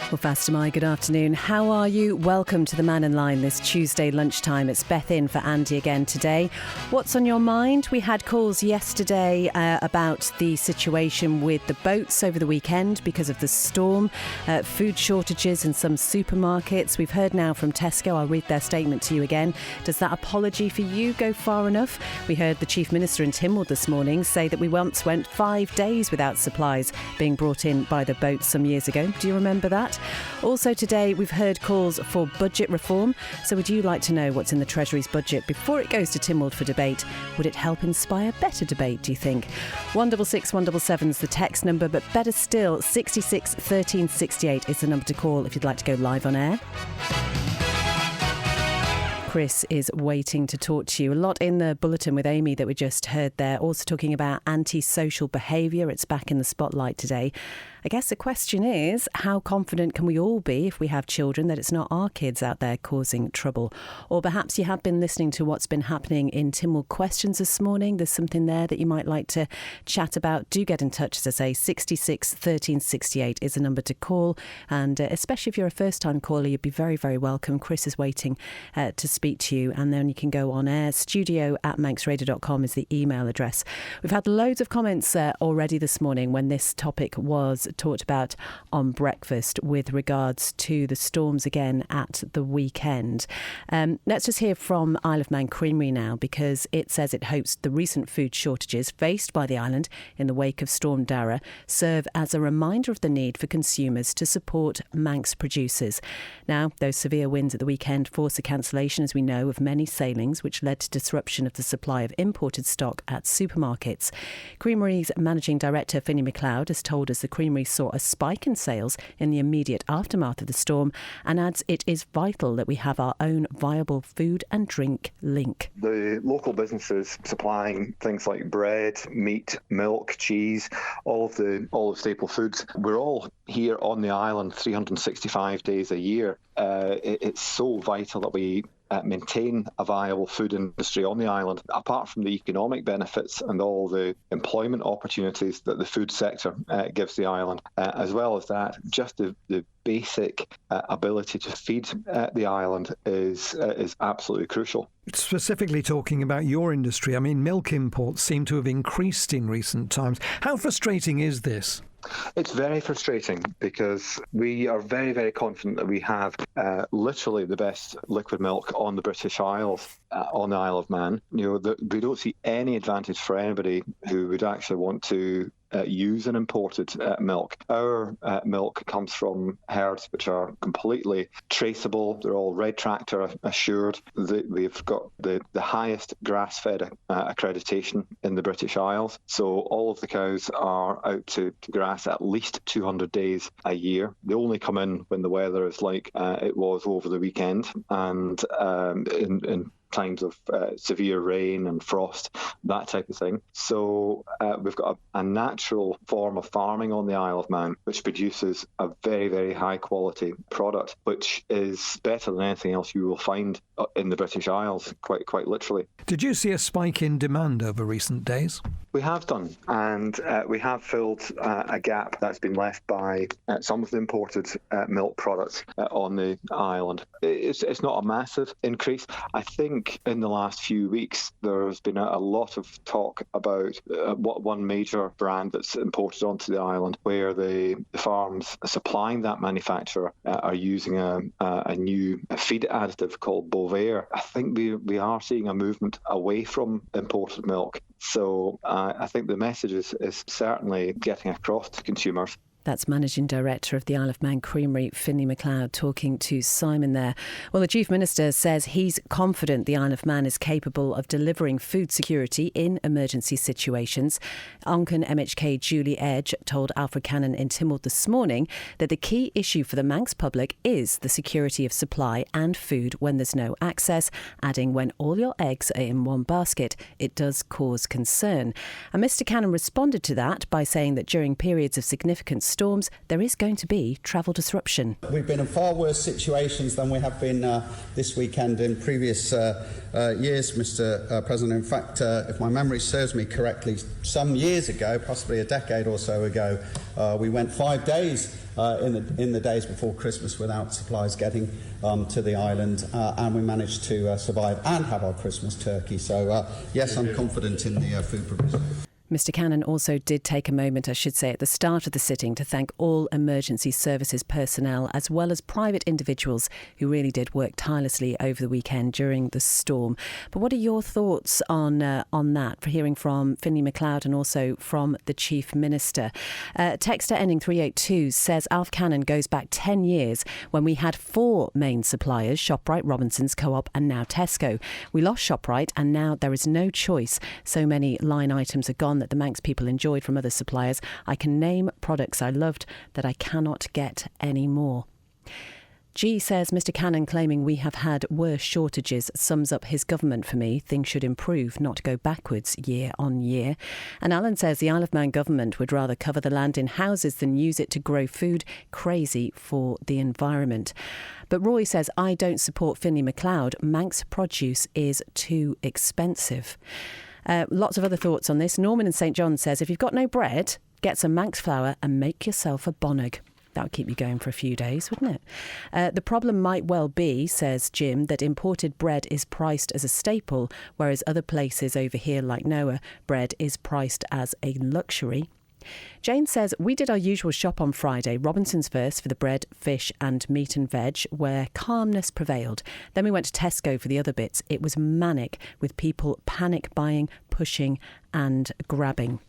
Well, fast am I. Good afternoon. How are you? Welcome to the Mannin line this Tuesday lunchtime. It's Beth in for Andy again today. What's on your mind? We had calls yesterday about the situation with the boats over the weekend because of the storm, food shortages in some supermarkets. We've heard now from Tesco. I'll read their statement to you again. Does that apology for you go far enough? We heard the Chief Minister in Tynwald this morning say that we once went 5 days without supplies being brought in by the boats some years ago. Do you remember that? Also today, we've heard calls for budget reform. So would you like to know what's in the Treasury's budget before it goes to Tynwald for debate? Would it help inspire better debate, do you think? 166 177 is the text number, but better still, 66 13 68 is the number to call if you'd like to go live on air. Chris is waiting to talk to you. A lot in the bulletin with Amy that we just heard there. Also talking about antisocial behaviour. It's back in the spotlight today. I guess the question is, how confident can we all be if we have children that it's not our kids out there causing trouble? Or perhaps you have been listening to what's been happening in Tynwald Questions this morning. There's something there that you might like to chat about. Do get in touch, as I say. 66 13 68 is the number to call. And especially if you're a first-time caller, you'd be very, very welcome. Chris is waiting to speak to you, and then you can go on air. studio@manxradio.com is the email address. We've had loads of comments already this morning when this topic was talked about on breakfast with regards to the storms again at the weekend. Let's just hear from Isle of Man Creamery now, because it says it hopes the recent food shortages faced by the island in the wake of Storm Dara serve as a reminder of the need for consumers to support Manx producers. Now, those severe winds at the weekend forced the cancellation, as we know, of many sailings, which led to disruption of the supply of imported stock at supermarkets. Creamery's Managing Director, Finny McLeod, has told us the creamery saw a spike in sales in the immediate aftermath of the storm, and adds it is vital that we have our own viable food and drink link. The local businesses supplying things like bread, meat, milk, cheese, all of the staple foods, we're all here on the island 365 days a year. It's so vital that we maintain a viable food industry on the island. Apart from the economic benefits and all the employment opportunities that the food sector gives the island, as well as that, just the basic ability to feed the island is absolutely crucial. Specifically talking about your industry, I mean, milk imports seem to have increased in recent times. How frustrating is this? It's very frustrating because we are very, very confident that we have literally the best liquid milk on the British Isles, on the Isle of Man. We don't see any advantage for anybody who would actually want to use an imported milk. Our milk comes from herds which are completely traceable. They're all Red Tractor assured. We've got the highest grass-fed accreditation in the British Isles. So all of the cows are out to grass at least 200 days a year. They only come in when the weather is like it was over the weekend, and in times of severe rain and frost, that type of thing. So we've got a natural form of farming on the Isle of Man which produces a very, very high quality product, which is better than anything else you will find in the British Isles, quite literally. Did you see a spike in demand over recent days? We have done, and we have filled a gap that's been left by some of the imported milk products on the island. It's not a massive increase. I think in the last few weeks there's been a lot of talk about one major brand that's imported onto the island, where the farms supplying that manufacturer are using a new feed additive called Bovaer. I think we are seeing a movement away from imported milk. So I think the message is certainly getting across to consumers. That's Managing Director of the Isle of Man Creamery, Finny McLeod, talking to Simon there. Well, the Chief Minister says he's confident the Isle of Man is capable of delivering food security in emergency situations. Oncan MHK Julie Edge told Alfred Cannon in Tynwald this morning that the key issue for the Manx public is the security of supply and food when there's no access, adding when all your eggs are in one basket, it does cause concern. And Mr Cannon responded to that by saying that during periods of significant storms, there is going to be travel disruption. We've been in far worse situations than we have been this weekend in previous years, Mr. President. In fact, if my memory serves me correctly, some years ago, possibly a decade or so ago, we went 5 days in the days before Christmas without supplies getting to the island, and we managed to survive and have our Christmas turkey. So, yes, I'm confident in the food provision. Mr Cannon also did take a moment, I should say, at the start of the sitting to thank all emergency services personnel as well as private individuals who really did work tirelessly over the weekend during the storm. But what are your thoughts on that, for hearing from Finlay MacLeod and also from the Chief Minister? Texter ending 382 says Alf Cannon goes back 10 years when we had 4 main suppliers, ShopRite, Robinsons, Co-op and now Tesco. We lost ShopRite and now there is no choice. So many line items are gone that the Manx people enjoyed from other suppliers. I can name products I loved that I cannot get anymore. G says Mr Cannon claiming we have had worse shortages sums up his government for me. Things should improve, not go backwards year on year. And Alan says the Isle of Man government would rather cover the land in houses than use it to grow food. Crazy for the environment. But Roy says, I don't support Finlay MacLeod. Manx produce is too expensive. Lots of other thoughts on this. Norman in St John says, if you've got no bread, get some Manx flour and make yourself a bonnog. That would keep you going for a few days, wouldn't it? The problem might well be, says Jim, that imported bread is priced as a staple, whereas other places over here like Noah, bread is priced as a luxury. Jane says, we did our usual shop on Friday, Robinson's first for the bread, fish and meat and veg, where calmness prevailed. Then we went to Tesco for the other bits. It was manic with people panic buying, pushing and grabbing.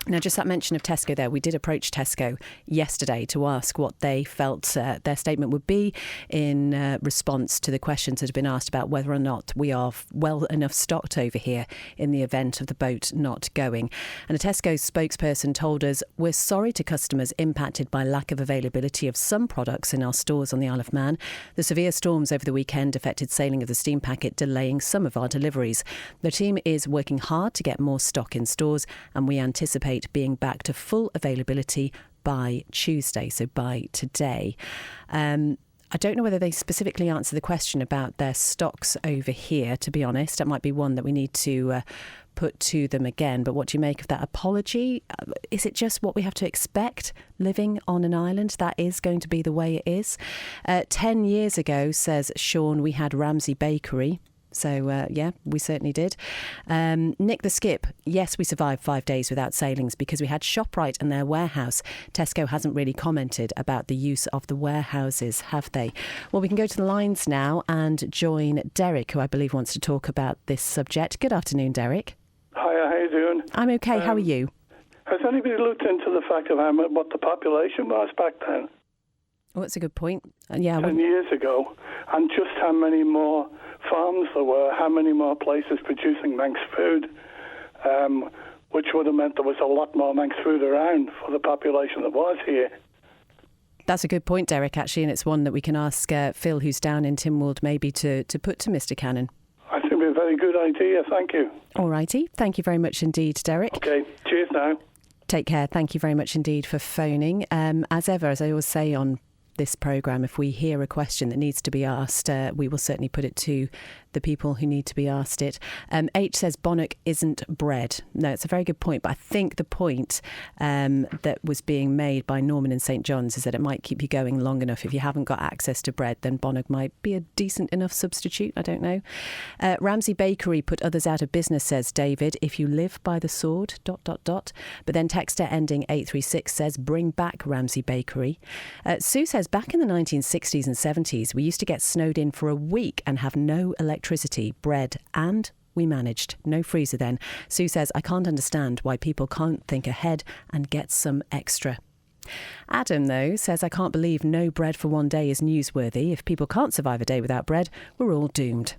Now, just that mention of Tesco there, we did approach Tesco yesterday to ask what they felt their statement would be in response to the questions that have been asked about whether or not we are well enough stocked over here in the event of the boat not going. And a Tesco spokesperson told us, we're sorry to customers impacted by lack of availability of some products in our stores on the Isle of Man. The severe storms over the weekend affected sailing of the steam packet, delaying some of our deliveries. The team is working hard to get more stock in stores, and we anticipate being back to full availability by Tuesday, so by today. I don't know whether they specifically answer the question about their stocks over here, to be honest. That might be one that we need to put to them again. But what do you make of that apology? Is it just what we have to expect living on an island? That is going to be the way it is. 10 years ago, says Sean, we had Ramsay Bakery. So, yeah, we certainly did. Nick the Skip, yes, we survived 5 days without sailings because we had ShopRite and their warehouse. Tesco hasn't really commented about the use of the warehouses, have they? Well, we can go to the lines now and join Derek, who I believe wants to talk about this subject. Good afternoon, Derek. Hiya, how you doing? I'm okay, how are you? Has anybody looked into the fact of what the population was back then? Oh, that's a good point. Yeah, 10 years ago, and just how many more farms there were, how many more places producing Manx food, which would have meant there was a lot more Manx food around for the population that was here. That's a good point, Derek, actually, and it's one that we can ask Phil, who's down in Tynwald, maybe to put to Mr Cannon. I think it would be a very good idea, thank you. All righty, thank you very much indeed, Derek. OK, cheers now. Take care, thank you very much indeed for phoning. As ever, as I always say on this programme, if we hear a question that needs to be asked, we will certainly put it to the people who need to be asked it. H says bonnock isn't bread. No, it's a very good point, but I think the point that was being made by Norman in St John's is that it might keep you going long enough. If you haven't got access to bread, then bonnock might be a decent enough substitute. I don't know. Ramsay Bakery put others out of business, says David, if you live by the sword, ... But then texter ending 836 says bring back Ramsay Bakery. Sue says back in the 1960s and 70s, we used to get snowed in for a week and have no electricity, bread, and we managed. No freezer then. Sue says, I can't understand why people can't think ahead and get some extra. Adam, though, says, I can't believe no bread for one day is newsworthy. If people can't survive a day without bread, we're all doomed.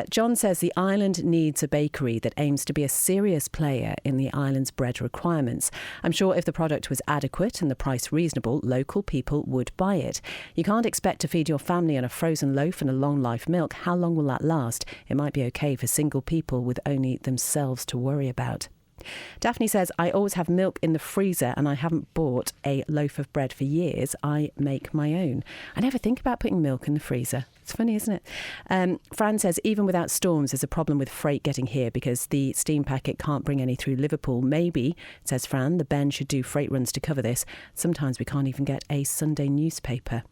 John says the island needs a bakery that aims to be a serious player in the island's bread requirements. I'm sure if the product was adequate and the price reasonable, local people would buy it. You can't expect to feed your family on a frozen loaf and a long life milk. How long will that last? It might be okay for single people with only themselves to worry about. Daphne says, I always have milk in the freezer and I haven't bought a loaf of bread for years. I make my own. I never think about putting milk in the freezer. It's funny, isn't it? Fran says, even without storms, there's a problem with freight getting here because the steam packet can't bring any through Liverpool. Maybe, says Fran, the Ben should do freight runs to cover this. Sometimes we can't even get a Sunday newspaper.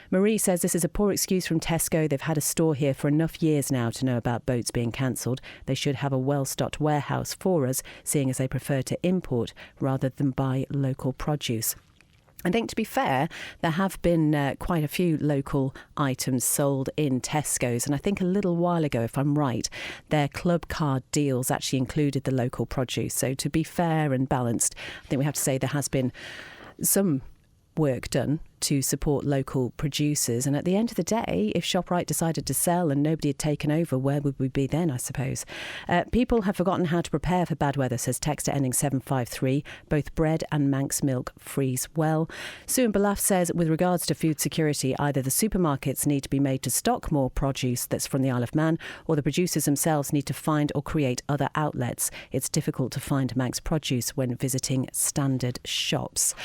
Marie says this is a poor excuse from Tesco. They've had a store here for enough years now to know about boats being cancelled. They should have a well-stocked warehouse for us, seeing as they prefer to import rather than buy local produce. I think, to be fair, there have been quite a few local items sold in Tesco's, and I think a little while ago, if I'm right, their club card deals actually included the local produce. So to be fair and balanced, I think we have to say there has been some work done to support local producers, and at the end of the day, if ShopRite decided to sell and nobody had taken over, where would we be then, I suppose? People have forgotten how to prepare for bad weather, says texter ending 753. Both bread and Manx milk freeze well. Sue in Balaf says, with regards to food security, either the supermarkets need to be made to stock more produce that's from the Isle of Man, or the producers themselves need to find or create other outlets. It's difficult to find Manx produce when visiting standard shops.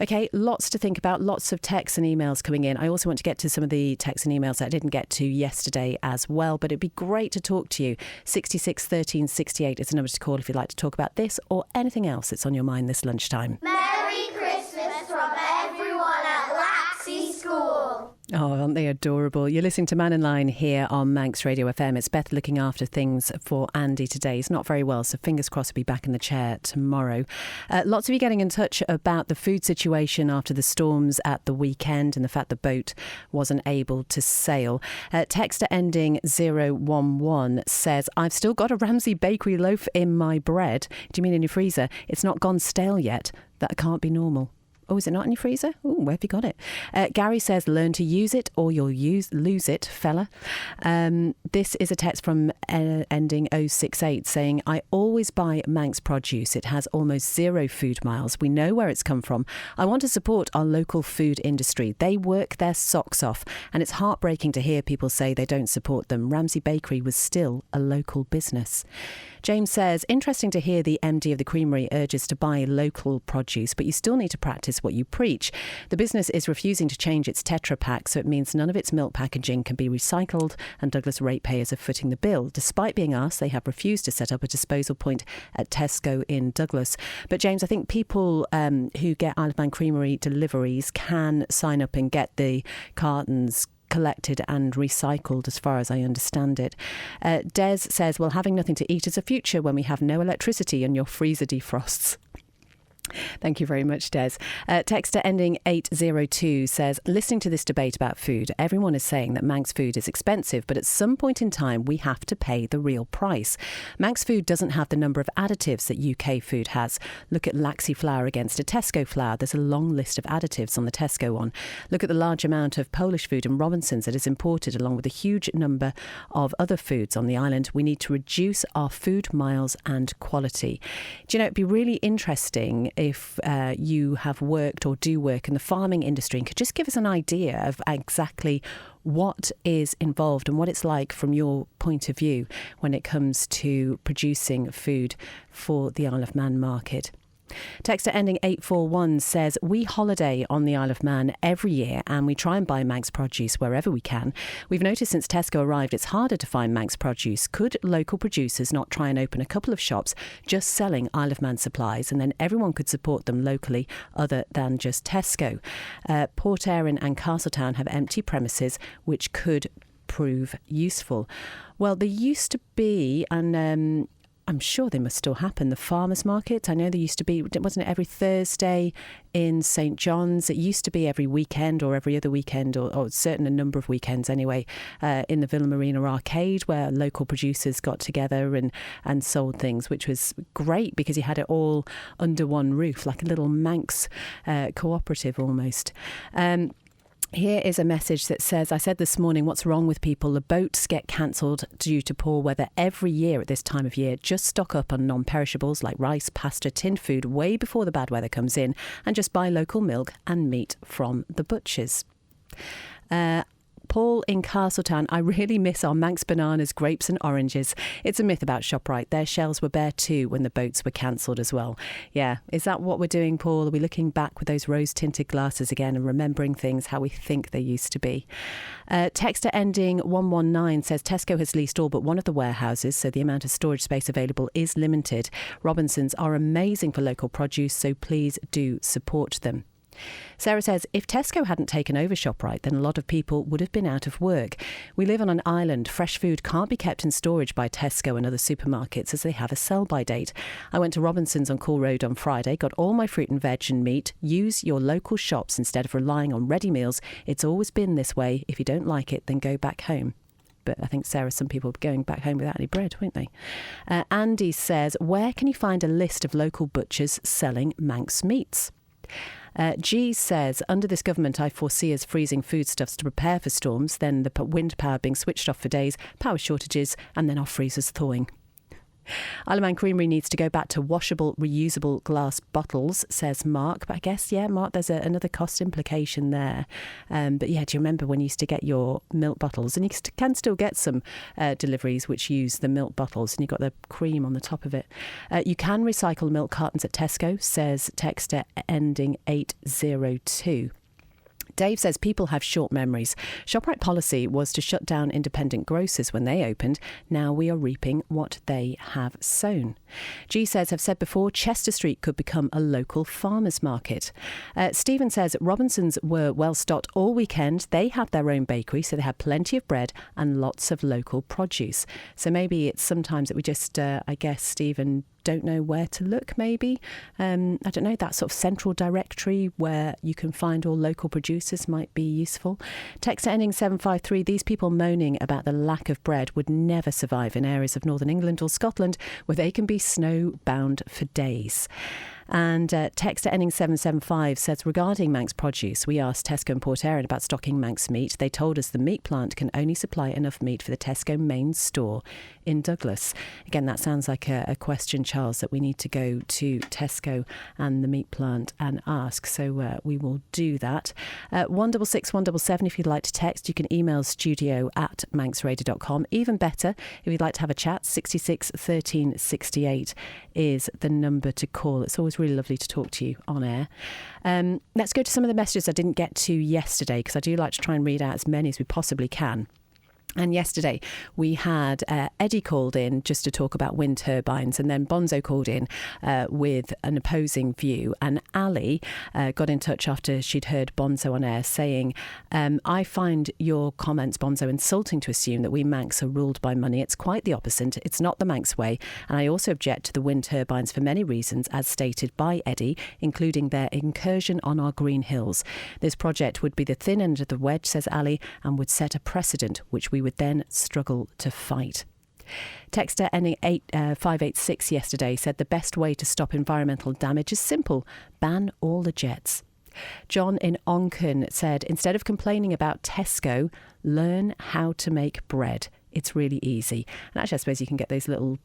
OK, lots to think about, lots of texts and emails coming in. I also want to get to some of the texts and emails that I didn't get to yesterday as well, but it'd be great to talk to you. 66 13 68 is the number to call if you'd like to talk about this or anything else that's on your mind this lunchtime. Merry Christmas from everyone at Laxey School. Oh, aren't they adorable? You're listening to Mannin Line here on Manx Radio FM. It's Beth looking after things for Andy today. He's not very well, so fingers crossed he'll be back in the chair tomorrow. Lots of you getting in touch about the food situation after the storms at the weekend and the fact the boat wasn't able to sail. Texter ending 011 says, I've still got a Ramsey Bakery loaf in my bread. Do you mean in your freezer? It's not gone stale yet. That can't be normal. Oh, is it not in your freezer? Oh, where have you got it? Gary says, learn to use it or you'll lose it, fella. This is a text from ending 068 saying, I always buy Manx produce. It has almost 0 food miles. We know where it's come from. I want to support our local food industry. They work their socks off, and it's heartbreaking to hear people say they don't support them. Ramsey Bakery was still a local business. James says, interesting to hear the MD of the creamery urges to buy local produce, but you still need to practice what you preach. The business is refusing to change its Tetra Pak, so it means none of its milk packaging can be recycled, and Douglas ratepayers are footing the bill. Despite being asked, they have refused to set up a disposal point at Tesco in Douglas. But James, I think people who get Isle of Man creamery deliveries can sign up and get the cartons collected and recycled, as far as I understand it. Des says, well, having nothing to eat is a future when we have no electricity and your freezer defrosts. Thank you very much, Des. Texter ending 802 says, listening to this debate about food, everyone is saying that Manx food is expensive, but at some point in time we have to pay the real price. Manx food doesn't have the number of additives that UK food has. Look at Laxey flour against a Tesco flour. There's a long list of additives on the Tesco one. Look at the large amount of Polish food and Robinsons that is imported, along with a huge number of other foods on the island. We need to reduce our food miles and quality. Do you know, it'd be really interesting if you have worked or do work in the farming industry and could just give us an idea of exactly what is involved and what it's like from your point of view when it comes to producing food for the Isle of Man market. Texter ending 841 says, we holiday on the Isle of Man every year and we try and buy Manx produce wherever we can. We've noticed since Tesco arrived it's harder to find Manx produce. Could local producers not try and open a couple of shops just selling Isle of Man supplies, and then everyone could support them locally other than just Tesco? Port Erin and Castletown have empty premises which could prove useful. Well, there used to be, and I'm sure they must still happen, the farmers markets. I know there used to be, wasn't it every Thursday in St John's? It used to be every weekend or every other weekend, or certain a number of weekends anyway, in the Villa Marina Arcade, where local producers got together and sold things, which was great because you had it all under one roof, like a little Manx cooperative almost. Here is a message that says, I said this morning, what's wrong with people? The boats get cancelled due to poor weather every year at this time of year. Just stock up on non-perishables like rice, pasta, tinned food way before the bad weather comes in, and just buy local milk and meat from the butchers. Paul in Castletown, I really miss our Manx bananas, grapes and oranges. It's a myth about ShopRite. Their shelves were bare too when the boats were cancelled as well. Yeah, is that what we're doing, Paul? Are we looking back with those rose-tinted glasses again and remembering things how we think they used to be? Texter ending 119 says Tesco has leased all but one of the warehouses, so the amount of storage space available is limited. Robinsons are amazing for local produce, so please do support them. Sarah says, if Tesco hadn't taken over ShopRite, then a lot of people would have been out of work. We live on an island. Fresh food can't be kept in storage by Tesco and other supermarkets as they have a sell-by date. I went to Robinson's on Cool Road on Friday, got all my fruit and veg and meat. Use your local shops instead of relying on ready meals. It's always been this way. If you don't like it, then go back home. But I think, Sarah, some people are going back home without any bread, won't they? Andy says, where can you find a list of local butchers selling Manx meats? G says, under this government, I foresee us freezing foodstuffs to prepare for storms, then the wind power being switched off for days, power shortages, and then our freezers thawing. Isle of Man Creamery needs to go back to washable, reusable glass bottles, says Mark. But I guess, yeah, Mark, there's another cost implication there. But yeah, do you remember when you used to get your milk bottles? And you can still get some deliveries which use the milk bottles and you've got the cream on the top of it. You can recycle milk cartons at Tesco, says texter ending 802. Dave says people have short memories. ShopRite policy was to shut down independent grocers when they opened. Now we are reaping what they have sown. G says, I've said before, Chester Street could become a local farmers market. Stephen says Robinsons were well stocked all weekend. They had their own bakery, so they had plenty of bread and lots of local produce. So maybe it's sometimes that we just, I guess, Stephen, don't know where to look, maybe. I don't know, that sort of central directory where you can find all local producers might be useful. Text ending 753, these people moaning about the lack of bread would never survive in areas of Northern England or Scotland where they can be snowbound for days. And texter ending 775 says, regarding Manx produce, we asked Tesco and Port Erin about stocking Manx meat. They told us the meat plant can only supply enough meat for the Tesco main store in Douglas. Again, that sounds like a question, Charles, that we need to go to Tesco and the meat plant and ask. So we will do that. 166 177 if you'd like to text. You can email studio@manxradio.com. Even better, if you'd like to have a chat, 66 13 68 is the number to call. It's always really lovely to talk to you on air. Let's go to some of the messages I didn't get to yesterday, because I do like to try and read out as many as we possibly can. And yesterday we had Eddie called in just to talk about wind turbines, and then Bonzo called in with an opposing view, and Ali got in touch after she'd heard Bonzo on air saying, I find your comments, Bonzo, insulting to assume that we Manx are ruled by money. It's quite the opposite. It's not the Manx way, and I also object to the wind turbines for many reasons, as stated by Eddie, including their incursion on our green hills. This project would be the thin end of the wedge, says Ali, and would set a precedent which we would then struggle to fight. Texter ending 586 yesterday said the best way to stop environmental damage is simple: ban all the jets. John in Onken said, instead of complaining about Tesco, learn how to make bread. It's really easy. And actually, I suppose you can get those little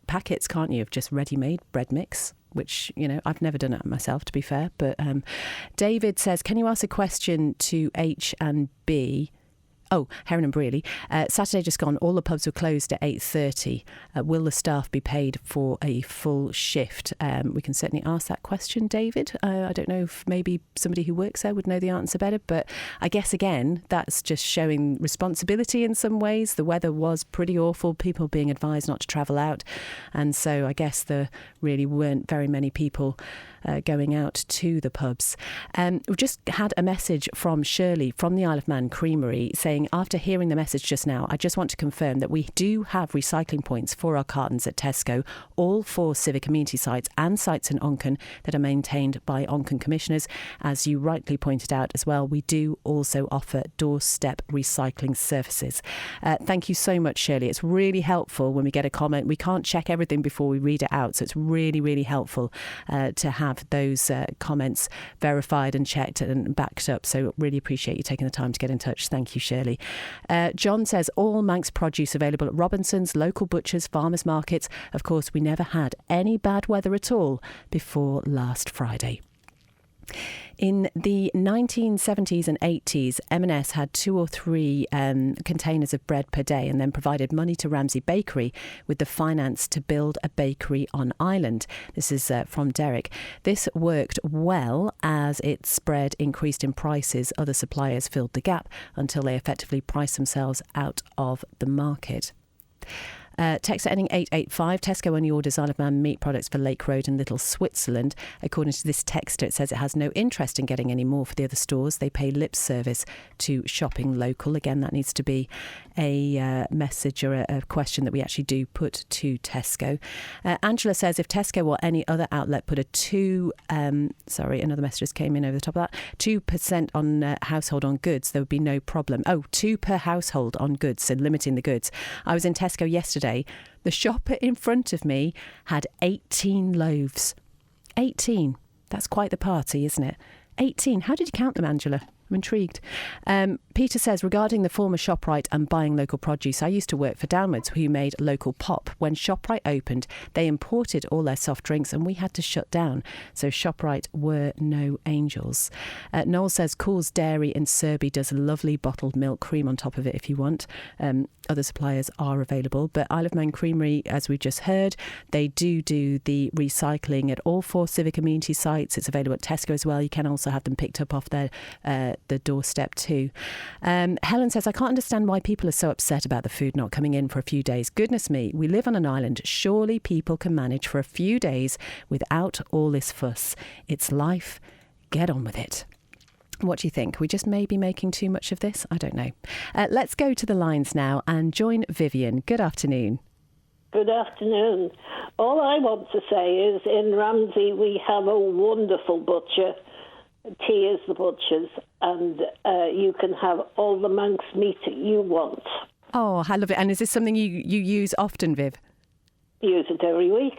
packets, can't you, of just ready-made bread mix, which, you know, I've never done it myself, to be fair. But David says, can you ask a question to H and B? Oh, Heron and Brearley. Saturday just gone, all the pubs were closed at 8:30. Will the staff be paid for a full shift? We can certainly ask that question, David. I don't know if maybe somebody who works there would know the answer better, but I guess, again, that's just showing responsibility in some ways. The weather was pretty awful, people being advised not to travel out. And so I guess there really weren't very many people going out to the pubs. We've just had a message from Shirley from the Isle of Man Creamery saying, after hearing the message just now, I just want to confirm that we do have recycling points for our cartons at Tesco, all 4 civic community sites and sites in Onken that are maintained by Onken commissioners. As you rightly pointed out as well, we do also offer doorstep recycling services. Thank you so much, Shirley. It's really helpful when we get a comment. We can't check everything before we read it out, so it's really, really helpful to have those comments verified and checked and backed up. So really appreciate you taking the time to get in touch. Thank you, Shirley. John says, all Manx produce available at Robinson's, local butchers, farmers markets. Of course, we never had any bad weather at all before last Friday. In the 1970s and 80s, M&S had 2 or 3 containers of bread per day and then provided money to Ramsey Bakery with the finance to build a bakery on island. This is from Derek. This worked well as its bread increased in prices. Other suppliers filled the gap until they effectively priced themselves out of the market. Text ending 885. Tesco only orders Isle of Man meat products for Lake Road and Little Switzerland. According to this texter, it says it has no interest in getting any more for the other stores. They pay lip service to shopping local. Again, that needs to be a message or a question that we actually do put to Tesco. Angela says if Tesco or any other outlet put a another message just came in over the top of that, 2% on household on goods, there would be no problem. 2 per household on goods, so limiting the goods. I was in Tesco yesterday. The shopper in front of me had 18 loaves. 18. That's quite the party, isn't it? 18. How did you count them, Angela? I'm intrigued. Peter says, regarding the former ShopRite and buying local produce, I used to work for Downwards, who made local pop. When ShopRite opened, they imported all their soft drinks and we had to shut down. So ShopRite were no angels. Noel says, Coles Dairy in Surrey does lovely bottled milk, cream on top of it if you want. Other suppliers are available. But Isle of Man Creamery, as we just heard, they do the recycling at all 4 civic community sites. It's available at Tesco as well. You can also have them picked up off their the doorstep too. Helen says, I can't understand why people are so upset about the food not coming in for a few days. Goodness me, we live on an island. Surely people can manage for a few days without all this fuss. It's life. Get on with it. What do you think? We just may be making too much of this? I don't know. Let's go to the lines now and join Vivian. Good afternoon. Good afternoon. All I want to say is in Ramsey we have a wonderful butcher. T is the butcher's, and you can have all the Manx meat you want. Oh, I love it. And is this something you use often, Viv? Use it every week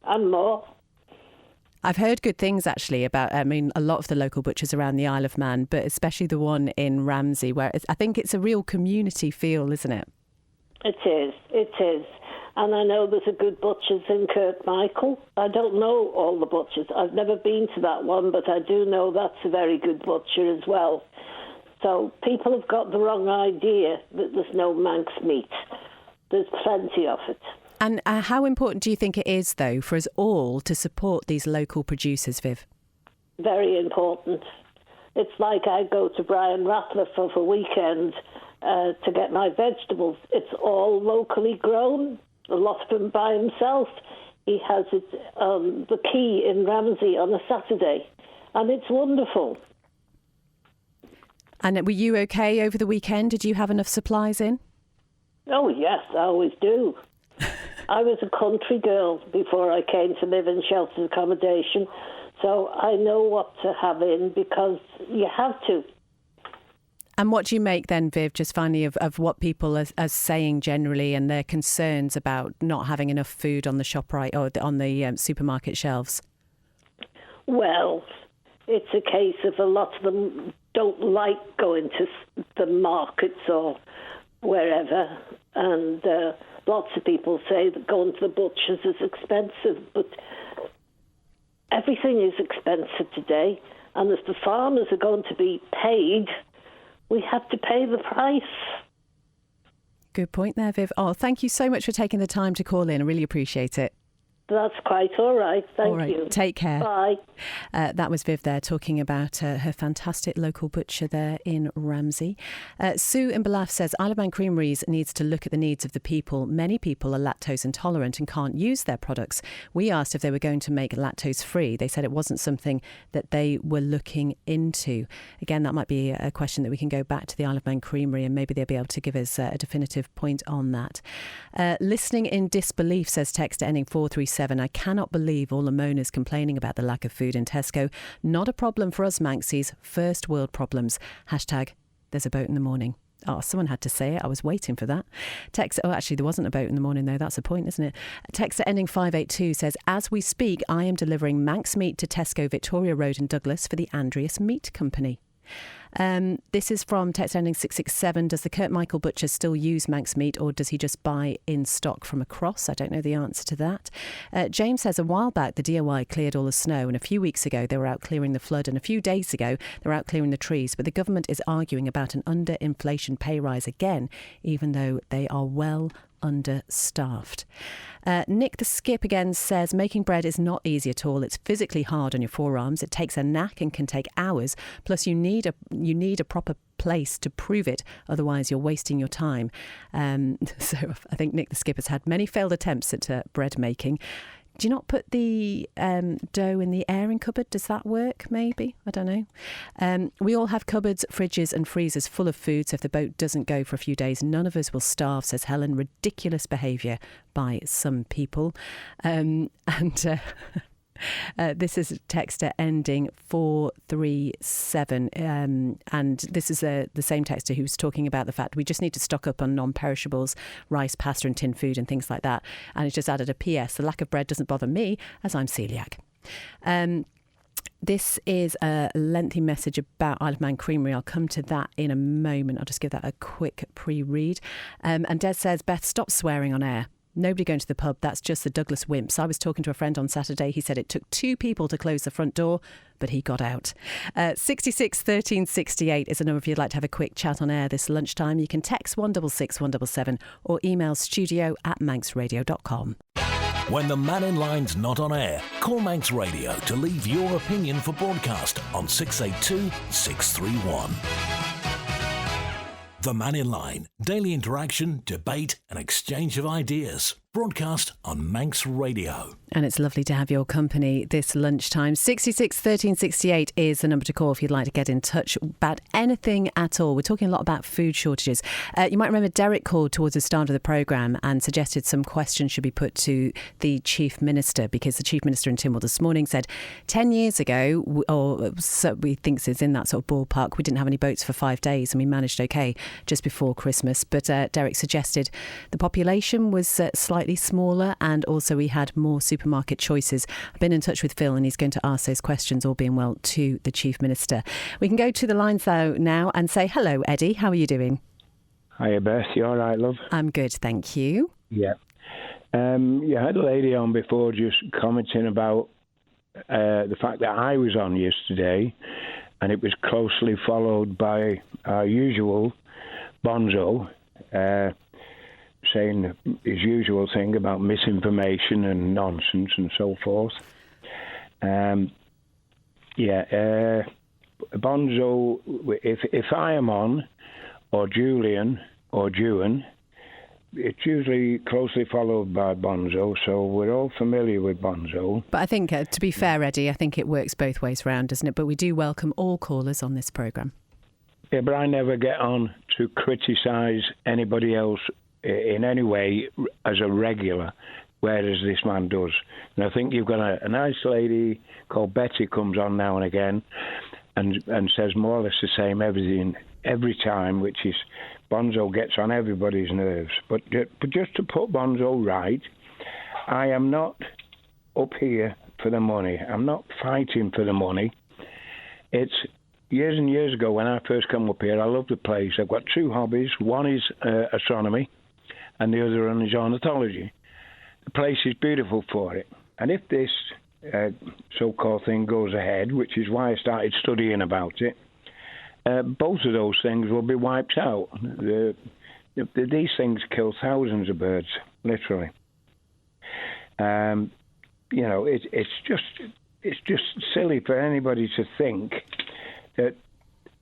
and more. I've heard good things actually about, a lot of the local butchers around the Isle of Man, but especially the one in Ramsey, where I think it's a real community feel, isn't it? It is. And I know there's a good butcher's in Kirkmichael. I don't know all the butchers. I've never been to that one, but I do know that's a very good butcher as well. So people have got the wrong idea that there's no Manx meat. There's plenty of it. And how important do you think it is, though, for us all to support these local producers, Viv? Very important. It's like I go to Brian Rattler for the weekend to get my vegetables. It's all locally grown. A lot of them by himself. He has it the Quay in Ramsey on a Saturday, and it's wonderful. And were you okay over the weekend? Did you have enough supplies in? Oh, yes, I always do. I was a country girl before I came to live in sheltered accommodation, so I know what to have in because you have to. And what do you make then, Viv, just finally, of what people are saying generally and their concerns about not having enough food on the ShopRite or on the supermarket shelves? Well, it's a case of a lot of them don't like going to the markets or wherever. And lots of people say that going to the butcher's is expensive. But everything is expensive today. And if the farmers are going to be paid, we have to pay the price. Good point there, Viv. Oh, thank you so much for taking the time to call in. I really appreciate it. That's quite all right. Thank you. Take care. Bye. That was Viv there talking about her fantastic local butcher there in Ramsey. Sue in Belaf says Isle of Man Creameries needs to look at the needs of the people. Many people are lactose intolerant and can't use their products. We asked if they were going to make lactose free. They said it wasn't something that they were looking into. Again, that might be a question that we can go back to the Isle of Man Creamery and maybe they'll be able to give us a definitive point on that. Listening in disbelief, says text ending 437. I cannot believe all the moaners complaining about the lack of food in Tesco. Not a problem for us Manxies. First world problems. Hashtag there's a boat in the morning. Oh, someone had to say it. I was waiting for that. Text. Oh, actually, there wasn't a boat in the morning, though. That's a point, isn't it? Texter ending 582 says, as we speak, I am delivering Manx meat to Tesco, Victoria Road in Douglas for the Andreas Meat Company. This is from text ending 667. Does the Kurt Michael butcher still use Manx meat, or does he just buy in stock from across? I don't know the answer to that. James says a while back the DOI cleared all the snow, and a few weeks ago they were out clearing the flood, and a few days ago they were out clearing the trees, but the government is arguing about an under-inflation pay rise again, even though they are well understaffed. Nick the Skip again says making bread is not easy at all. It's physically hard on your forearms. It takes a knack and can take hours. Plus you need a proper place to prove it. Otherwise you're wasting your time. So I think Nick the Skip has had many failed attempts at bread making. Do you not put the dough in the airing cupboard? Does that work, maybe? I don't know. We all have cupboards, fridges and freezers full of food, so if the boat doesn't go for a few days, none of us will starve, says Helen. Ridiculous behaviour by some people. This is a texter ending 437, and this is the same texter who's talking about the fact we just need to stock up on non-perishables, rice, pasta and tin food and things like that. And it's just added a PS. The lack of bread doesn't bother me as I'm celiac. This is a lengthy message about Isle of Man Creamery. I'll come to that in a moment. I'll just give that a quick pre-read. And Des says, Beth, stop swearing on air. Nobody going to the pub, that's just the Douglas wimps. I was talking to a friend on Saturday. He said it took 2 people to close the front door, but he got out. 66 13 68 is a number if you'd like to have a quick chat on air this lunchtime. You can text 166 177 or email studio@manxradio.com. When the Mannin line's not on air, call Manx Radio to leave your opinion for broadcast on 682 631. The Mannin line, daily interaction, debate and exchange of ideas. Broadcast on Manx Radio. And it's lovely to have your company this lunchtime. 66 13 68 is the number to call if you'd like to get in touch about anything at all. We're talking a lot about food shortages. You might remember Derek called towards the start of the programme and suggested some questions should be put to the Chief Minister, because the Chief Minister in Tynwald this morning said 10 years ago, or so we think it's in that sort of ballpark, we didn't have any boats for 5 days and we managed okay just before Christmas. But Derek suggested the population was slightly smaller and also we had more supermarket choices. I've been in touch with Phil and he's going to ask those questions, all being well, to the Chief Minister. We can go to the lines though now and say hello, Eddie. How are you doing? Hiya, Beth. You all right, love? I'm good, thank you. Yeah. You had a lady on before just commenting about the fact that I was on yesterday and it was closely followed by our usual Bonzo saying his usual thing about misinformation and nonsense and so forth. Bonzo, if I am on, or Julian, or Juan, it's usually closely followed by Bonzo, so we're all familiar with Bonzo. But I think, to be fair, Eddie, I think it works both ways round, doesn't it? But we do welcome all callers on this programme. Yeah, but I never get on to criticise anybody else in any way as a regular, whereas this man does. And I think you've got a nice lady called Betty comes on now and again and says more or less the same everything every time, which is Bonzo gets on everybody's nerves. But just to put Bonzo right, I am not up here for the money. I'm not fighting for the money. It's years and years ago when I first come up here, I love the place. I've got 2 hobbies. One is astronomy and the other one is ornithology. The place is beautiful for it. And if this so-called thing goes ahead, which is why I started studying about it, both of those things will be wiped out. These things kill thousands of birds, literally. It's just silly for anybody to think that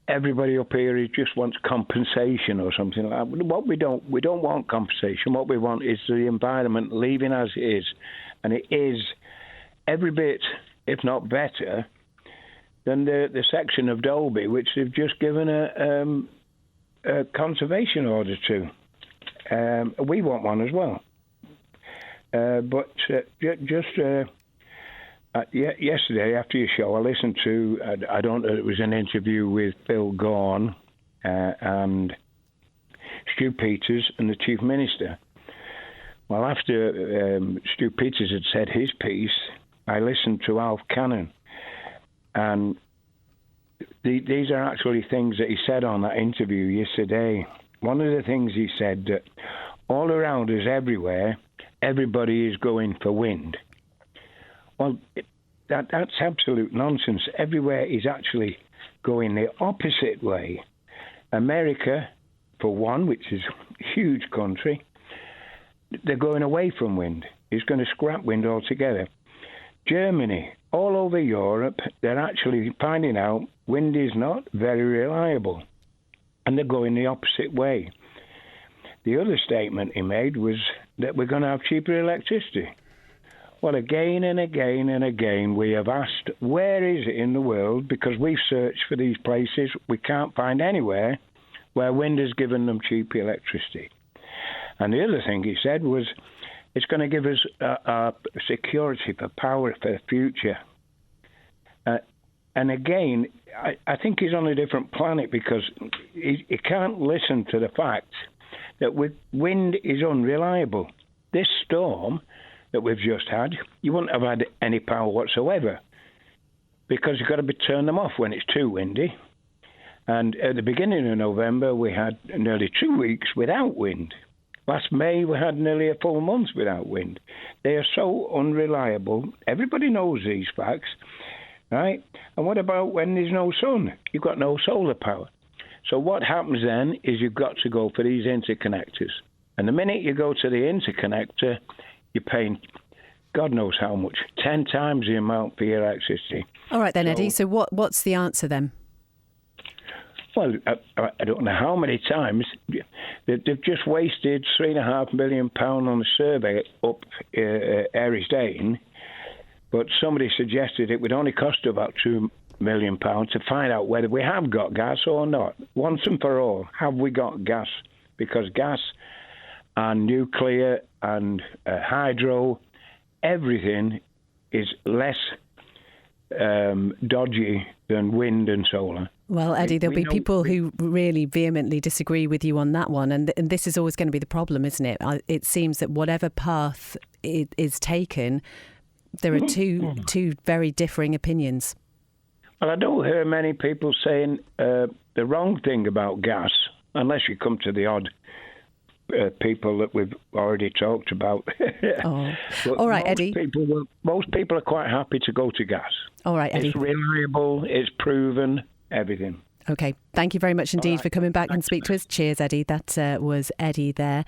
everybody up here just wants compensation or something like that. What we don't want compensation. What we want is the environment leaving as it is, and it is every bit, if not better, than the section of Dolby which they've just given a conservation order to. We want one as well. Yesterday after your show, I listened to, I don't know, it was an interview with Bill Gaughan and Stu Peters and the Chief Minister. Well, after Stu Peters had said his piece, I listened to Alf Cannon. And these are actually things that he said on that interview yesterday. One of the things he said that all around us, everywhere, everybody is going for wind. Well, that's absolute nonsense. Everywhere is actually going the opposite way. America, for one, which is a huge country, they're going away from wind. It's going to scrap wind altogether. Germany, all over Europe, they're actually finding out wind is not very reliable, and they're going the opposite way. The other statement he made was that we're going to have cheaper electricity. Well, again and again and again, we have asked, where is it in the world? Because we've searched for these places, we can't find anywhere where wind has given them cheap electricity. And the other thing he said was, it's going to give us security for power for the future. And again, I think he's on a different planet, because he can't listen to the fact that wind is unreliable. This storm that we've just had, you wouldn't have had any power whatsoever, because you've got to turn them off when it's too windy. And at the beginning of November, we had nearly 2 weeks without wind. Last May, we had nearly a full month without wind. They are so unreliable. Everybody knows these facts, right? And what about when there's no sun? You've got no solar power. So what happens then is you've got to go for these interconnectors. And the minute you go to the interconnector, you're paying God knows how much, 10 times the amount for your electricity. All right then, Eddie. So what's the answer then? Well, I don't know how many times they've just wasted £3.5 million on a survey up Errisdane, but somebody suggested it would only cost about £2 million to find out whether we have got gas or not. Once and for all, have we got gas? Because gas and nuclear and hydro, everything is less dodgy than wind and solar. Well, Eddie, there'll be people who really vehemently disagree with you on that one. And this is always going to be the problem, isn't it? It seems that whatever path is taken, there are two very differing opinions. Well, I don't hear many people saying the wrong thing about gas, unless you come to the odd people that we've already talked about. Oh. All right, Eddie. Most people are quite happy to go to gas. All right, Eddie. It's reliable, it's proven, everything. Okay, thank you very much indeed for coming back and speak to us. Cheers, Eddie. That was Eddie there.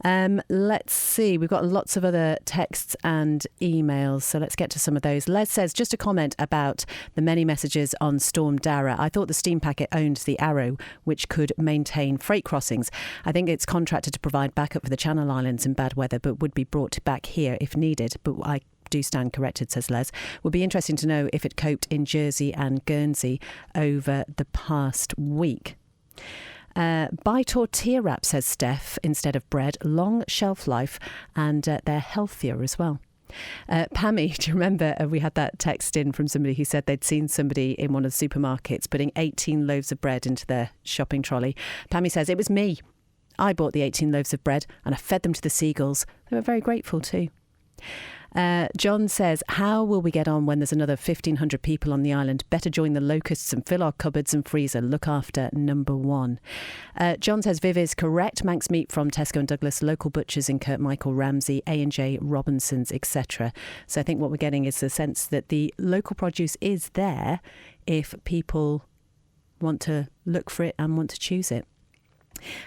Let's see, we've got lots of other texts and emails, so let's get to some of those. Les says, just a comment about the many messages on Storm Dara. I thought the steam packet owned the Arrow, which could maintain freight crossings. I think it's contracted to provide backup for the Channel Islands in bad weather, but would be brought back here if needed. But I do stand corrected, says Les. Would be interesting to know if it coped in Jersey and Guernsey over the past week. Buy tortilla wrap, says Steph, instead of bread. Long shelf life, and they're healthier as well. Pammy, do you remember we had that text in from somebody who said they'd seen somebody in one of the supermarkets putting 18 loaves of bread into their shopping trolley? Pammy says, it was me. I bought the 18 loaves of bread and I fed them to the seagulls. They were very grateful too. John says, how will we get on when there's another 1,500 people on the island? Better join the locusts and fill our cupboards and freezer. Look after number one. John says, Viv is correct. Manx meat from Tesco and Douglas, local butchers in Kirkmichael, Ramsey, A&J, Robinsons, etc. So I think what we're getting is the sense that the local produce is there if people want to look for it and want to choose it.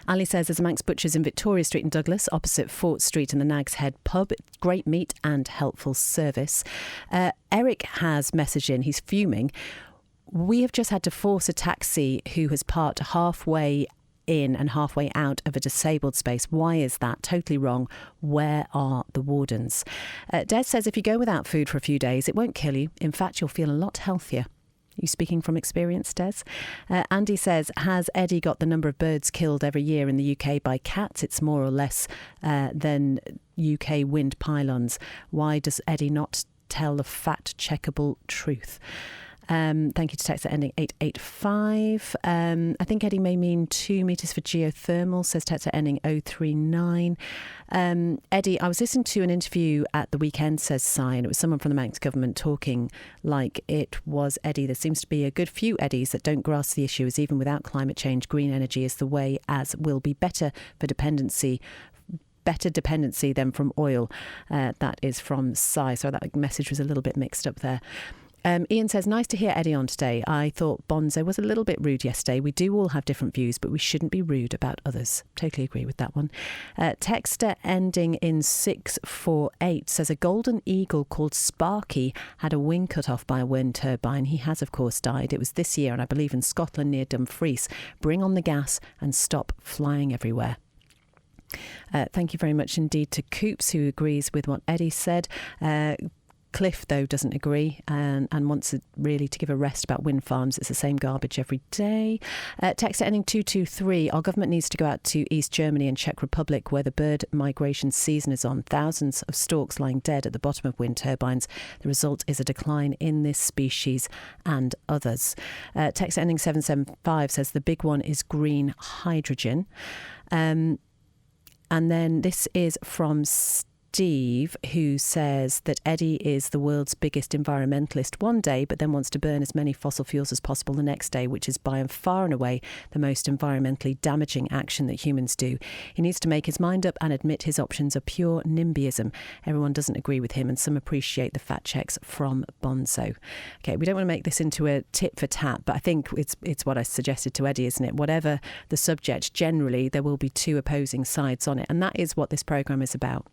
Ali says there's a Manx Butchers in Victoria Street in Douglas, opposite Fort Street and the Nag's Head pub. Great meat and helpful service. Eric has messaged in, he's fuming. We have just had to force a taxi who has parked halfway in and halfway out of a disabled space. Why is that? Totally wrong. Where are the wardens? Des says if you go without food for a few days, it won't kill you. In fact, you'll feel a lot healthier. You speaking from experience, Des? Andy says, has Eddie got the number of birds killed every year in the UK by cats? It's more or less than UK wind pylons. Why does Eddie not tell the fact-checkable truth? Thank you to text ending 885. I think Eddie may mean 2 metres for geothermal, says text ending 039. Eddie, I was listening to an interview at the weekend, says Si, and it was someone from the Manx government talking like it was Eddie. There seems to be a good few Eddies that don't grasp the issue, as even without climate change, green energy is the way, as will be better dependency than from oil. That is from Si. So that message was a little bit mixed up there. Ian says, nice to hear Eddie on today. I thought Bonzo was a little bit rude yesterday. We do all have different views, but we shouldn't be rude about others. Totally agree with that one. Texter ending in 648 says, a golden eagle called Sparky had a wing cut off by a wind turbine. He has, of course, died. It was this year, and I believe in Scotland near Dumfries. Bring on the gas and stop flying everywhere. Thank you very much indeed to Coops, who agrees with what Eddie said. Cliff, though, doesn't agree and wants really to give a rest about wind farms. It's the same garbage every day. Text ending 223. Our government needs to go out to East Germany and Czech Republic, where the bird migration season is on. Thousands of storks lying dead at the bottom of wind turbines. The result is a decline in this species and others. Text ending 775 says the big one is green hydrogen. And then this is from Steve, who says that Eddie is the world's biggest environmentalist one day, but then wants to burn as many fossil fuels as possible the next day, which is by and far and away the most environmentally damaging action that humans do. He needs to make his mind up and admit his options are pure NIMBYism. Everyone doesn't agree with him, and some appreciate the fact checks from Bonzo. Okay, we don't want to make this into a tit for tat, but I think it's what I suggested to Eddie, isn't it? Whatever the subject, generally there will be two opposing sides on it, and that is what this programme is about.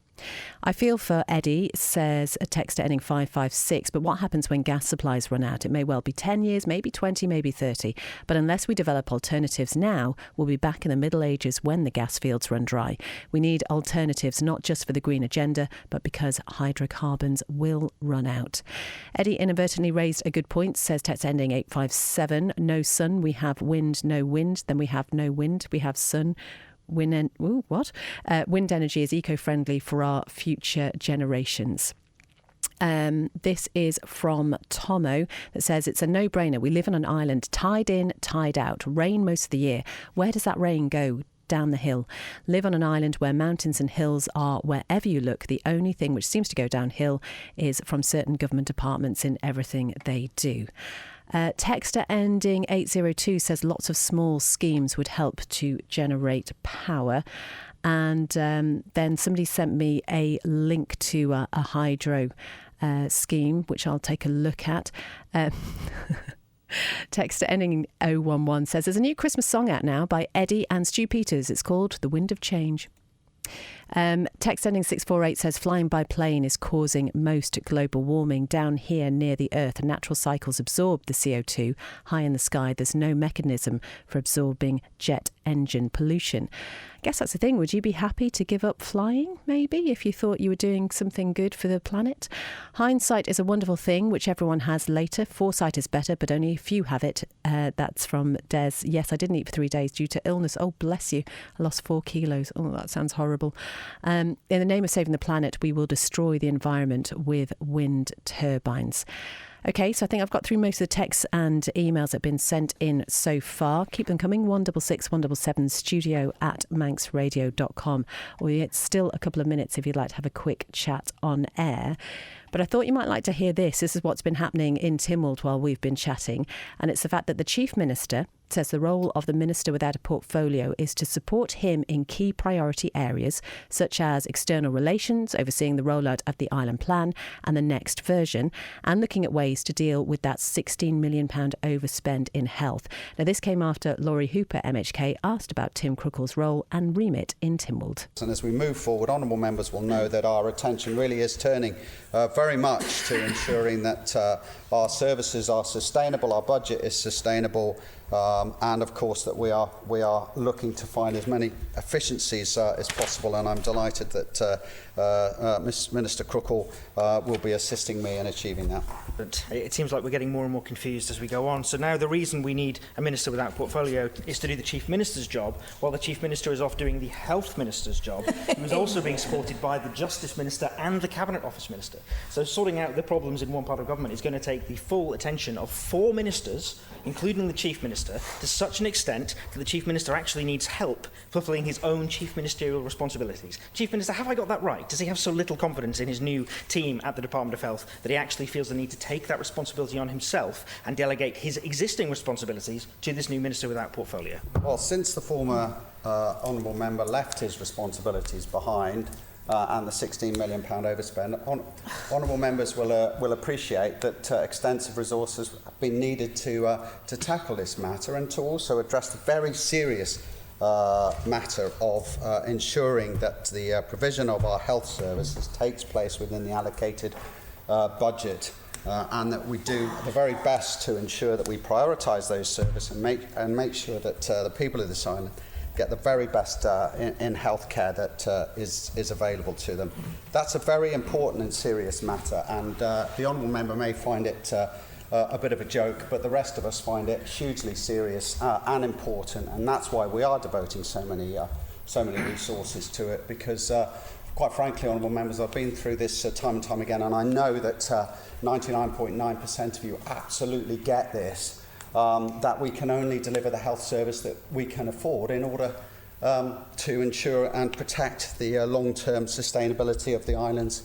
I feel for Eddie, says a texter ending 556, but what happens when gas supplies run out? It may well be 10 years, maybe 20, maybe 30. But unless we develop alternatives now, we'll be back in the Middle Ages when the gas fields run dry. We need alternatives, not just for the green agenda, but because hydrocarbons will run out. Eddie inadvertently raised a good point, says text ending 857. No sun, we have wind, no wind. Then we have no wind, we have sun. Wind energy is eco-friendly for our future generations. This is from Tomo that says it's a no-brainer. We live on an island, tide in, tide out, rain most of the year. Where does that rain go? Down the hill. Live on an island where mountains and hills are wherever you look. The only thing which seems to go downhill is from certain government departments in everything they do. Texter ending 802 says lots of small schemes would help to generate power. And then somebody sent me a link to a hydro scheme, which I'll take a look at. Texter ending 011 says there's a new Christmas song out now by Eddie and Stu Peters. It's called The Wind of Change. Text ending 648 says flying by plane is causing most global warming. Down here near the Earth, natural cycles absorb the CO2. High in the sky, there's no mechanism for absorbing jet engine pollution. I guess that's the thing. Would you be happy to give up flying, maybe, if you thought you were doing something good for the planet? Hindsight is a wonderful thing, which everyone has later. Foresight is better, but only a few have it. That's from Des. Yes, I didn't eat for 3 days due to illness. Oh, bless you. I lost 4 kilos. Oh, that sounds horrible. In the name of saving the planet, we will destroy the environment with wind turbines. Okay, so I think I've got through most of the texts and emails that have been sent in so far. Keep them coming, 166 177 studio@manxradio.com. Or it's still a couple of minutes if you'd like to have a quick chat on air. But I thought you might like to hear this. This is what's been happening in Tynwald while we've been chatting. And it's the fact that the Chief Minister says the role of the Minister without a portfolio is to support him in key priority areas, such as external relations, overseeing the rollout of the Island Plan and the next version, and looking at ways to deal with that £16 million overspend in health. Now, this came after Laurie Hooper, MHK, asked about Tim Crookall's role and remit in Tynwald. And as we move forward, honourable members will know that our attention really is turning very much to ensuring that our services are sustainable, our budget is sustainable, and of course that we are looking to find as many efficiencies as possible, and I'm delighted that Minister Crookall will be assisting me in achieving that. But it seems like we're getting more and more confused as we go on. So now the reason we need a minister without portfolio is to do the Chief Minister's job, while the Chief Minister is off doing the Health Minister's job, who is also being supported by the Justice Minister and the Cabinet Office Minister. So sorting out the problems in one part of government is going to take the full attention of 4 ministers, including the Chief Minister, to such an extent that the Chief Minister actually needs help fulfilling his own chief ministerial responsibilities. Chief Minister, have I got that right? Does he have so little confidence in his new team at the Department of Health that he actually feels the need to take that responsibility on himself and delegate his existing responsibilities to this new minister without portfolio? Well, since the former honourable member left his responsibilities behind and the £16 million overspend, honourable members will appreciate that extensive resources have been needed to tackle this matter and to also address the very serious matter of ensuring that the provision of our health services takes place within the allocated budget, and that we do the very best to ensure that we prioritise those services and make sure that the people of this island get the very best in healthcare that is available to them. That's a very important and serious matter, and the honourable member may find it a bit of a joke, but the rest of us find it hugely serious and important, and that's why we are devoting so many resources to it, because quite frankly, honourable members, I've been through this time and time again, and I know that 99.9% of you absolutely get this, that we can only deliver the health service that we can afford in order to ensure and protect the long-term sustainability of the island's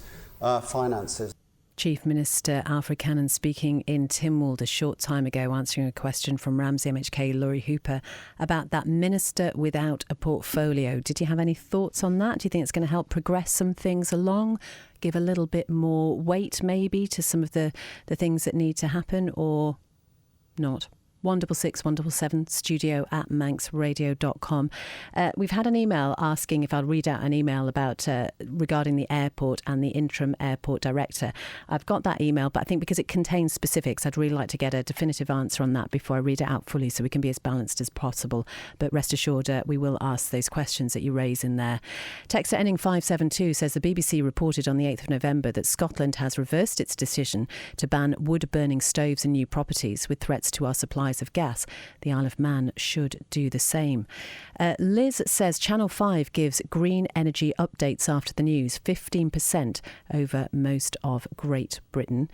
finances. Chief Minister Alfred Cannon speaking in Tynwald a short time ago, answering a question from Ramsey MHK Laurie Hooper about that minister without a portfolio. Did you have any thoughts on that? Do you think it's going to help progress some things along, give a little bit more weight maybe to some of the things that need to happen, or not? 166 177 studio@manxradio.com. We've had an email asking if I'll read out an email about regarding the airport and the interim airport director. I've got that email, but I think because it contains specifics, I'd really like to get a definitive answer on that before I read it out fully so we can be as balanced as possible. But rest assured, we will ask those questions that you raise in there. Texter ending 572 says the BBC reported on the 8th of November that Scotland has reversed its decision to ban wood-burning stoves in new properties with threats to our supplies of gas. The Isle of Man should do the same. Liz says Channel 5 gives green energy updates after the news, 15% over most of Great Britain.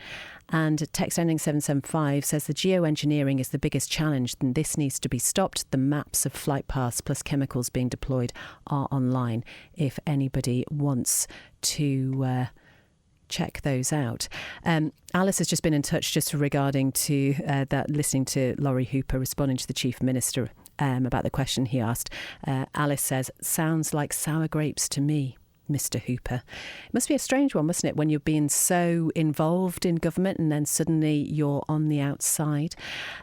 And text ending 775 says the geoengineering is the biggest challenge and this needs to be stopped. The maps of flight paths plus chemicals being deployed are online if anybody wants to check those out. Alice has just been in touch just regarding to that, listening to Laurie Hooper responding to the Chief Minister about the question he asked. Alice says, sounds like sour grapes to me, Mr. Hooper. It must be a strange one, mustn't it, when you're being so involved in government and then suddenly you're on the outside.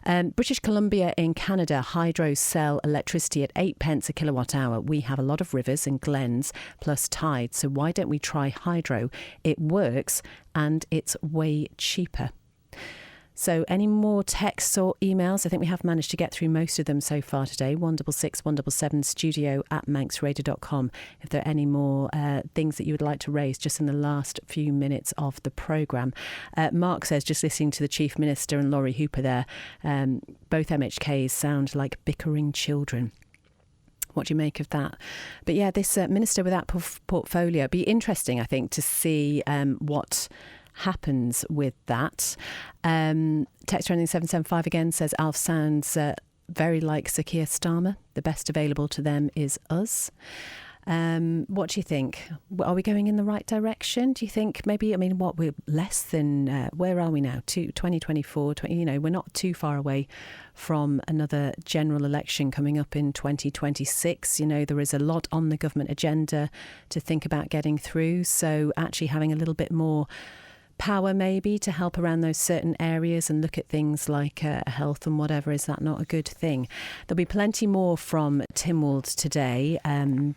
British Columbia in Canada, hydros sell electricity at 8 pence a kilowatt hour. We have a lot of rivers and glens plus tide, so why don't we try hydro? It works and it's way cheaper. So any more texts or emails? I think we have managed to get through most of them so far today. 166 177 studio@manxradio.com. If there are any more things that you would like to raise just in the last few minutes of the programme. Mark says, just listening to the Chief Minister and Laurie Hooper there, both MHKs sound like bickering children. What do you make of that? But yeah, this minister without portfolio, it'd be interesting, I think, to see what happens with that. Text ending 775 again says Alf sounds very like Sir Keir Starmer. The best available to them is us. What do you think? Are we going in the right direction? Do you think maybe, we're less than, where are we now? 2024, we're not too far away from another general election coming up in 2026. There is a lot on the government agenda to think about getting through. So actually having a little bit more power maybe to help around those certain areas and look at things like health and whatever? Is that not a good thing? There'll be plenty more from Tynwald today,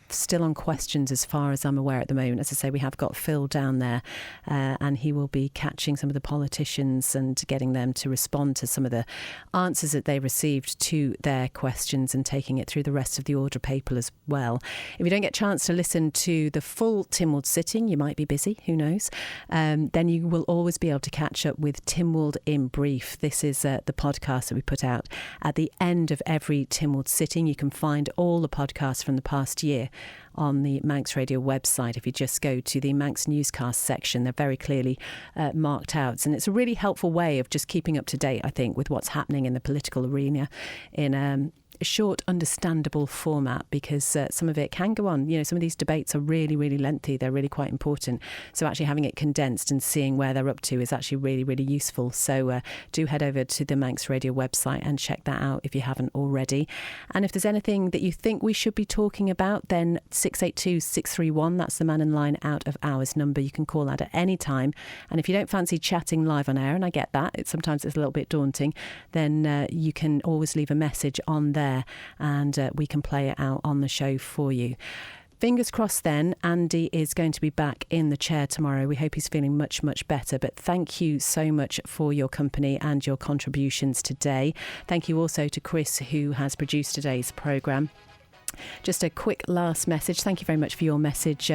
still on questions as far as I'm aware at the moment. As I say, we have got Phil down there and he will be catching some of the politicians and getting them to respond to some of the answers that they received to their questions and taking it through the rest of the order paper as well. If you don't get a chance to listen to the full Tynwald sitting, you might be busy, who knows, then you will always be able to catch up with Tynwald in brief. This is the podcast that we put out at the end of every Tynwald sitting. You can find all the podcasts from the past year on the Manx Radio website. If you just go to the Manx newscast section, they're very clearly marked out. And it's a really helpful way of just keeping up to date, I think, with what's happening in the political arena in a short, understandable format, because some of it can go on. You know, some of these debates are really, really lengthy. They're really quite important. So actually having it condensed and seeing where they're up to is actually really, really useful. So do head over to the Manx Radio website and check that out if you haven't already. And if there's anything that you think we should be talking about, then 682-631, that's the Mannin line out of hours number. You can call that at any time. And if you don't fancy chatting live on air, and I get that, sometimes it's a little bit daunting, then you can always leave a message on there and we can play it out on the show for you. Fingers crossed then, Andy is going to be back in the chair tomorrow. We hope he's feeling much, much better. But thank you so much for your company and your contributions today. Thank you also to Chris, who has produced today's programme. Just a quick last message. Thank you very much for your message,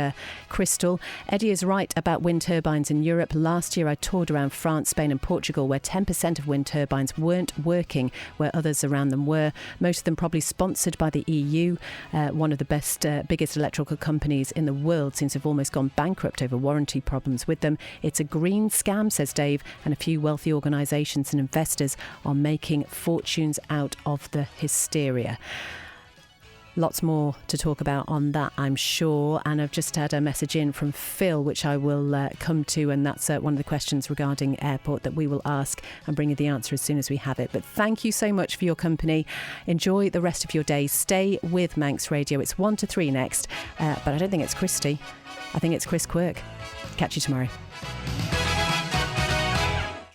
Crystal. Eddie is right about wind turbines in Europe. Last year I toured around France, Spain and Portugal where 10% of wind turbines weren't working where others around them were. Most of them probably sponsored by the EU. One of the biggest electrical companies in the world seems to have almost gone bankrupt over warranty problems with them. It's a green scam, says Dave, and a few wealthy organisations and investors are making fortunes out of the hysteria. Lots more to talk about on that, I'm sure. And I've just had a message in from Phil, which I will come to. And that's one of the questions regarding airport that we will ask and bring you the answer as soon as we have it. But thank you so much for your company. Enjoy the rest of your day. Stay with Manx Radio. It's 1 to 3 next. But I don't think it's Christy. I think it's Chris Quirk. Catch you tomorrow.